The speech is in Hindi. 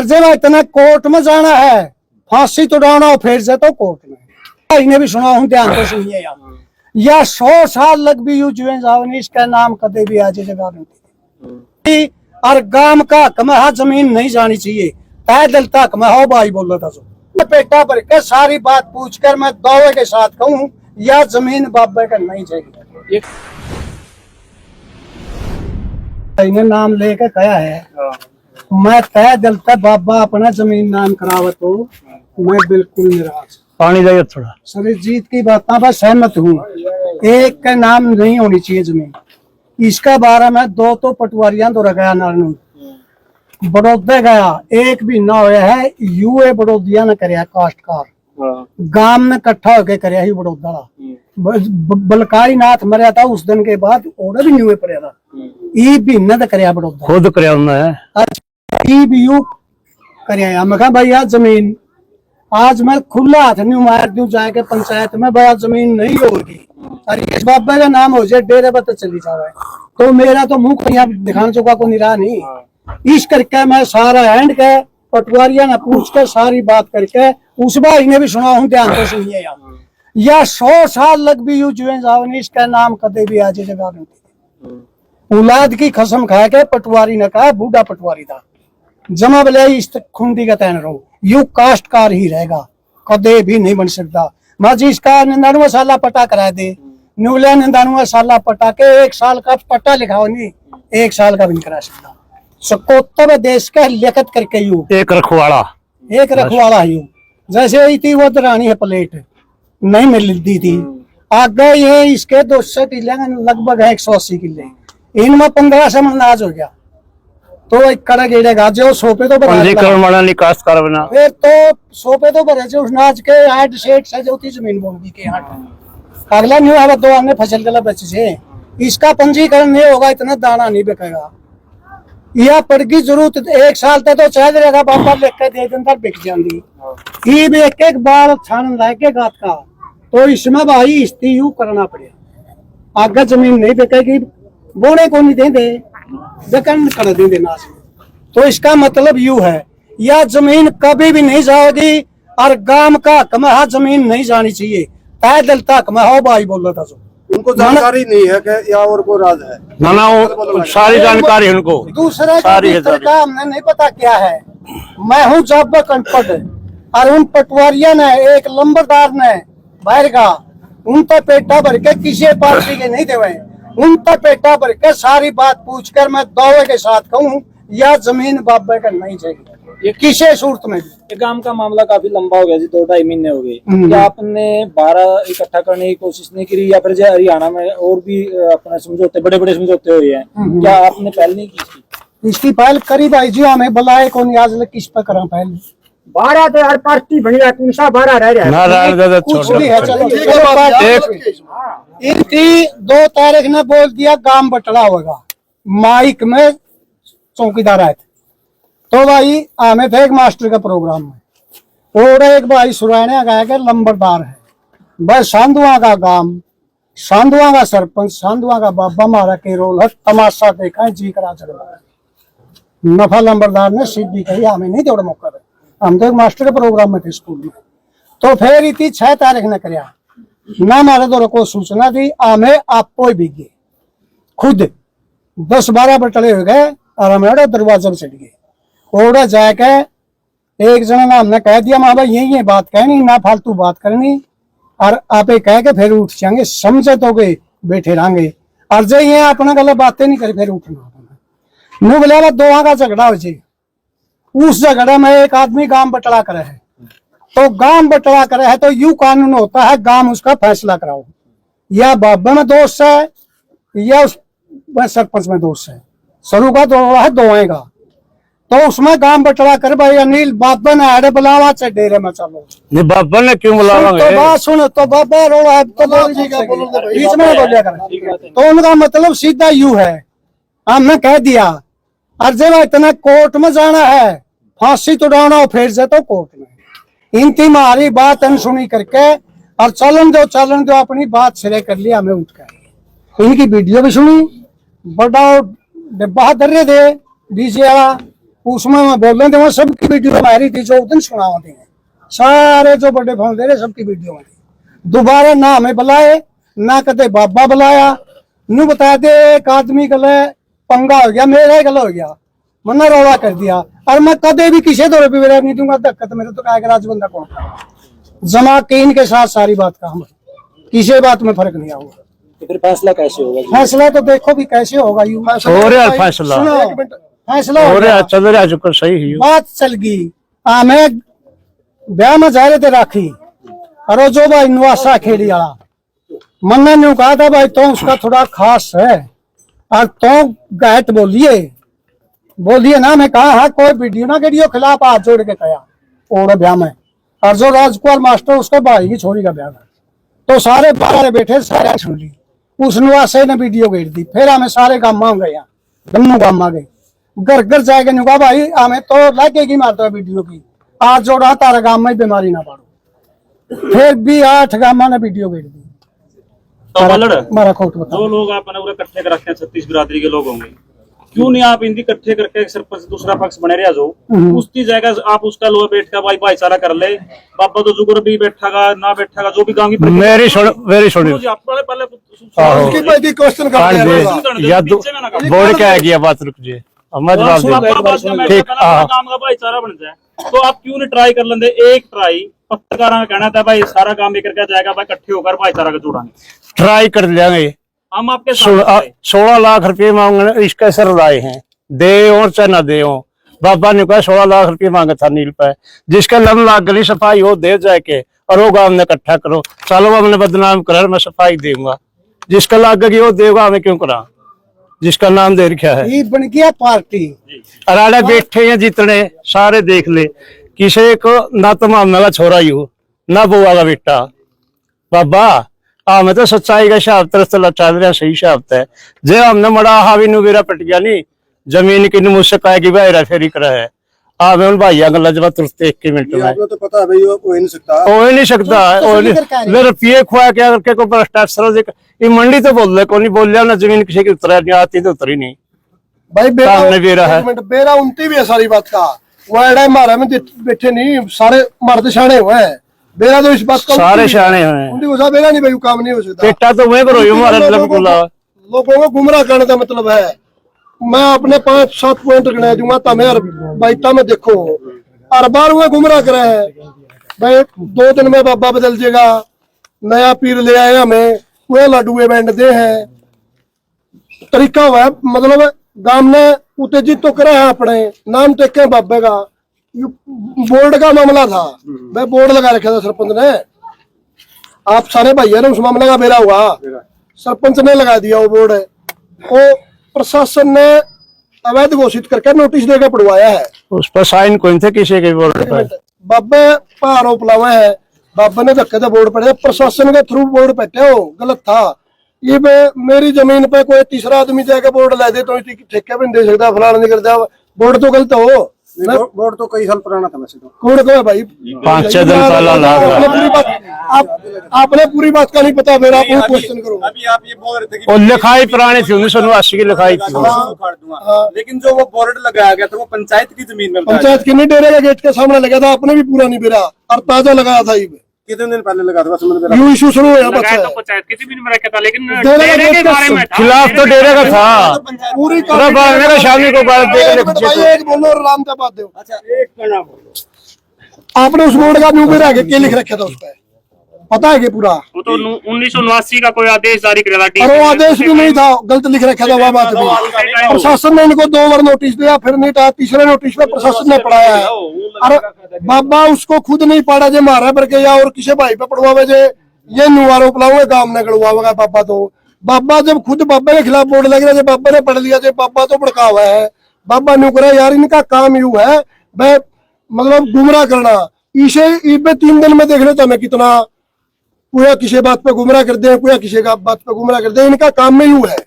जब इतना कोर्ट में जाना है, फांसी तुड़ाना हो फिर से तो कोर्ट में। इन्हें भी सुना हूं, ध्यान से सुनिए यार। या 100 साल लग भी यू जुए जाओ इसका नाम कदे भी आज जगह नहीं। और गांव का हक में हाँ जमीन नहीं जानी चाहिए, तय दिल तक में हो भाई बोल रहा था। पेटा भर के सारी बात पूछ कर मैं दावे के साथ कहूँ या जमीन बाबे का नहीं चाहिए। इन्हें नाम लेके कहा है, मैं तय दिल तक बाबा अपना जमीन नाम करावत हो, मैं बिल्कुल निराश। पानी जाइए थोड़ा। सरजीत की बातों पर सहमत हूँ, एक का नाम नहीं होनी चाहिए जमीन। इसका बारे में 2 तो पटवारियां तो रखा नानू बड़ौदे गया, एक भी ना होया है। यूए बड़ौदिया ने करया काश्तकार गांव में इकट्ठा होके करया ही बड़ौदा। बलकारी नाथ मरया था उस दिन के बाद ऑर्डर भी यूए पड़या था। ई भी न करया बड़ौदा खुद करया उन्होंने, ई भी यू करया। मैं कहा भाई यार जमीन आज मैं खुला हाथ नहीं मार दूं जाके पंचायत में, भाई जमीन नहीं होगी और इस बाबा का नाम हो जाए डेरे पर तो चली जावे, तो मेरा तो मुंह कहीं दिखाने चुका को निराह नहीं। इस करके मैं सारा हैंड के पटवारिया ने पूछ कर सारी बात करके उस भाई ने भी सुना हूं, ध्यान से सुनिए यार। या 100 साल लग भी यू जुए जाओ इसका नाम कदे भी आज जगह नहीं। औलाद की कसम खा के पटवारी ने कहा, बूढ़ा पटवारी था, जमा बले इस खुंडी का तैन रहो, यू काश्तकार ही रहेगा, कदे भी नहीं बन सकता। माजी इसका 99 साल पटा करा दे, न्यूलिया 99 साल पटा के 1 साल का पट्टा लिखाओ नहीं, 1 साल का भी नहीं करा सकता। सकोत्तर देश का लिखत करके यू एक रखवाला यू जैसे ही थी वो दरानी है प्लेट नहीं मिलती थी। आगे ये इसके 200 किले लगभग है 180 किले, इनमें 15 से अनाज हो गया तो एक कड़ा गिरेगा जो सोपे तो फिर तो सोपे तो भरे जो अनाज के 8 सेठ से जो थी जमीन बोगी के 8 अगला नहीं हुआ 2 अन्य फसल गला बचे से इसका पंजीकरण नहीं होगा, इतना दाना नहीं बिकेगा। यह पड़गी जरूरत 1 साल तक तो चाह रहेगा बाबा लिख के दे दिन तक बिक जाती। ये भी एक बार छान लाके गात का तो इसमें भाई इस्ती यू करना पड़े, आगे जमीन नहीं बिकेगी, बोने को नहीं देंगे बेकन कर देंगे नाश। तो इसका मतलब यू है यह जमीन कभी भी नहीं जाएगी और गांव का हक में हाँ जमीन नहीं जानी चाहिए, तय दिल तक में हो भाई बोल रहा था। उनको जानकारी नहीं है कि या और को राज है ना वो सारी जानकारी है उनको, दूसरे का हमने नहीं पता क्या है। मैं हूँ जब अनपढ़ और उन पटवारिया ने एक लंबरदार ने बाहर का उन तो पेटा भर के किसी पार्टी के नहीं देवे, उन तो पेटा भर के सारी बात पूछ कर मैं दावे के साथ कहूँ यह जमीन बाबे का नहीं चाहिए ये किसी सूरत में भी। ये काम का मामला काफी लंबा हो गया जी, 2-2.5 महीने हो गए। क्या आपने 12 इकट्ठा करने की कोशिश नहीं करी या फिर जो हरियाणा में और भी अपने समझौते बड़े समझौते हुए हैं, क्या आपने पहल नहीं की इसकी पहल करी भाई जी, हमें बुलाए कौन आज किस पर करा पहल 12 तो हर पार्टी बनी है, 12 रह रहा कुछ भी है। इनकी 2 तारीख ने बोल दिया गांव बटला होगा, माइक में चौकीदार आए थे तो भाई हमें थे एक मास्टर का प्रोग्राम में और एक भाई सुराने गया के लंबरदार है भाई सांधुआ का गांव, सांधुआ का सरपंच, सांधुआ का बाबा मारा के रोल है, तमाशा देखा है जी करा चल रहा है। नफा लंबरदार ने सीधी कही हमें नहीं दौड़ मौका है, हम तो एक मास्टर के प्रोग्राम में थे स्कूल में। तो फिर इतनी 6 तारीख ने कराया ना मारे दौड़ को सूचना दी, हमें आपको ही भीगे खुद 10-12 बटले हो गए और हमें दरवाजे में चढ़ गए। ओड़ा जाके एक जना ने हमने कह दिया माँ भाई यही बात कहनी ना फालतू बात करनी और आप कह के फिर उठ जाएंगे, समझे तो गए बैठे रहेंगे और जो ये अपना गलत बातें नहीं करी फिर उठना मुँह बोले 2 का झगड़ा हो जाए। उस झगड़े में एक आदमी गांव बटला करे है तो गांव बटला करे है तो यू कानून होता है गांव उसका फैसला कराओ, या बाबा में दोष है या उस सरपंच में दोष है, सरू का तो है दोए का। तो उसमें गांव बटला कर भाई अनिल बाबा ने आड़े बुलावा चे डेरे में चलो नहीं बाबा ने क्यों बुलावा तो बात सुन तो बाबा रो है तो बीच में बोलिया कर। तो उनका मतलब सीधा यू है हमने कह दिया और जब इतना कोर्ट में जाना है फांसी तुड़ाना हो फिर से तो कोर्ट में इनकी हमारी बात अनसुनी करके और चलन दो अपनी बात सिरे कर लिया। हमें उठ कर इनकी वीडियो भी सुनी, बड़ा बहादुर दे डीजे वाला उसमें मैं बोल रहे थे वहाँ सबकी वीडियो हमारी थी जो उस दिन सुनावा थी सारे जो बड़े फोन दे रहे सबकी वीडियो में थी। दोबारा ना हमें बुलाए ना कदे बाबा बुलाया नू बताया दे एक आदमी गले पंगा हो गया मेरा ही गला हो गया मना रौला कर दिया और मैं कदे भी किसी दौरे पे नहीं दूंगा धक्का तो मेरे तो कहा राज बंदा कौन जमा केन के साथ सारी बात का हम किसी बात में फर्क नहीं आऊंगा। तो फिर फैसला कैसे होगा जी? फैसला तो देखो भी कैसे होगा यू हो रहा है फैसला सुनो, फैसला हो हो रहा है गया चल रहा है शुक्र सही है बात चल गई हमें ब्याह में जा रहे थे राखी और जो भाई नवासा खेड़ी वाला मन्ना ने कहा था भाई तो उसका थोड़ा खास है और तो गैट बोलिए ना मैं कहा हाँ कोई वीडियो खिलाफ हाथ जोड़ के कहा और ब्याह में और जो राजकुमार मास्टर उसके भाई की छोरी का ब्याह है तो सारे बाहर बैठे सारे सुन ली उस नवासे ने वीडियो घेर दी फिर हमें सारे गाँव में गए दोनों गाँव में गए घर घर जाके कहा भाई हमें तो लगे की मारता है वीडियो की आज जोड़ा तारा गाँव में बीमारी ना पड़ो फिर भी 8 गाँव ने वीडियो घेर दी। तो बल्लड़ हमारा कोट बता जो लोग आपने पूरे इकट्ठे कर रखे हैं 36 बिरादरी के लोग होंगे क्यों नहीं आप इनकी इकट्ठे करके एक सरपंच दूसरा पक्ष बने रहा जो उसकी जगह आप उसका लोग बैठ कर भाईचारा कर ले बाबा तो जुगर भी बैठागा ना बैठागा जो भी गाँव की मेरी सुनो जी, आप पहले क्वेश्चन या बोर्ड क्या है गया बात रुक जी मैं जवाब दे ठीक गाँव का भाईचारा बन जाए तो आप क्यों नहीं ट्राई कर लेंगे एक ट्राई पत्रकार का कहना था भाई सारा काम भी करके जाएगा भाई इकट्ठे होकर भाईचारा का जोड़ांगे ट्राई कर लेंगे हम आपके साथ 16 लाख रुपए मांगने इसके सर लाए हैं दे और चाहे ना दे बाबा ने कहा 16 लाख रुपए मांगा था नील पे जिसका लम लाख गली सफाई हो दे जाके और वो गाँव ने इकट्ठा करो चलो हमने बदनाम करा मैं सफाई दूंगा जिसका लाग गई वो देगा हमें क्यों करा जिसका नाम दे रखा है ये बन गया पार्टी अराड़े बैठे हैं जितने सारे देख ले किसी को ना तो मामा का छोरा ही हो ना बुआ का बेटा बाबा मैं तो सच्चाई का हिसाब तरस चल रहा सही हिसाब है जे हमने मड़ा हावी नु मेरा पट गया नहीं जमीन की मुझसे कहा कि भाई फेरी करा है मैं उन भाइया गल जब तुरते 1 मिनट में आपको तो पता है भाई वो हो ही नहीं सकता हो ही नहीं सकता मेरे पिए खुआ क्या करके को भ्रष्टाचार ये मंडी तो बोल रहे को नहीं बोल लिया ना जमीन किसी की उतरा नहीं आती तो उतरी नहीं भाई सामने बेरा है बेरा उनती भी है सारी बात का वो एड़ा मारा में बैठे नहीं सारे मर्द शाणे हुए हैं बेरा तो इस बात का सारे शाणे हैं उनकी उसा बेरा नहीं भाई वो काम नहीं हो सकता बेटा तो मैं करो यो मारा लोगों को गुमराह करने का मतलब है मैं अपने 5-7 पॉइंट गिना दूंगा तमें बाईता में देखो हर बार वो गुमराह करे है भाई 2 दिन में बाबा बदल जाएगा नया पीर ले आए हमें वो लड्डुए बैंड दे है तरीका हुआ है मतलब गांव ने उत्तेजित तो करा है अपने नाम टेके बाबे का बोर्ड का मामला था मैं बोर्ड लगा रखा था सरपंच ने आप सारे भाइयों ने उस मामले का बेरा हुआ सरपंच ने लगा दिया वो बोर्ड वो प्रशासन ने अवैध घोषित करके नोटिस देकर पड़वाया है उस पर साइन कौन थे किसी के बोर्ड पर बाबे पर आरोप लावा है बाबा ने धक्के से बोर्ड पड़े प्रशासन के थ्रू बोर्ड बैठे हो गलत था ये मेरी जमीन पे कोई तीसरा आदमी जाके बोर्ड ला दे तो ठेके भी नहीं दे सकता फलाना नहीं करता बोर्ड तो गलत हो बोर्ड तो कई साल पुराना था वैसे तो बोर्ड को है भाई 5-6 दिन पहला आपने पूरी बात का नहीं पता मेरा आप क्वेश्चन करो अभी आप ये बोल रहे थे और लिखाई पुरानी थी 1989 की लिखाई थी लेकिन जो वो बोर्ड लगाया गया था वो पंचायत की जमीन में पंचायत के नहीं डेरे के गेट के सामने लगा था आपने भी पूरा नहीं बेरा और ताजा लगाया था ये कितने दिन पहले लगा था यू इशू शुरू हुआ बच्चा पंचायत की जमीन में रखा था लेकिन डेरे के बारे में था खिलाफ तो डेरे का था पूरी पूरा बारने का शामी को बात भाई एक बोलो और आराम से बात दो अच्छा एक करना आपने उस बोर्ड का न्यू बेरा के क्या लिख रखा था उस पर पता है कि पूरा वो तो 1989 का कोई आदेश जारी करा था और वो आदेश भी नहीं था गलत लिख रखा था वह बात भी प्रशासन ने इनको 2 बार नोटिस दिया फिर नहीं था तीसरे नोटिस पे प्रशासन ने पढ़ाया है और बाबा उसको खुद नहीं पढ़ा जे मारा करके या और किसी भाई पे पढ़वावे जे ये न्यू आरोप लाऊंगे काम न गड़वावेगा बाबा तो बाबा जब खुद बाबा के खिलाफ बोर्ड लग रहा है बाबा ने पढ़ लिया बाबा तो भड़का हुआ है बाबा न्यू करा यार इनका काम यू है वह मतलब गुमराह करना इसे 3 दिन में देख लो तो हमें कितना पूरा किसी बात पे गुमराह कर दे पूरा किसी का बात पे गुमराह कर दे इनका काम में यूं है।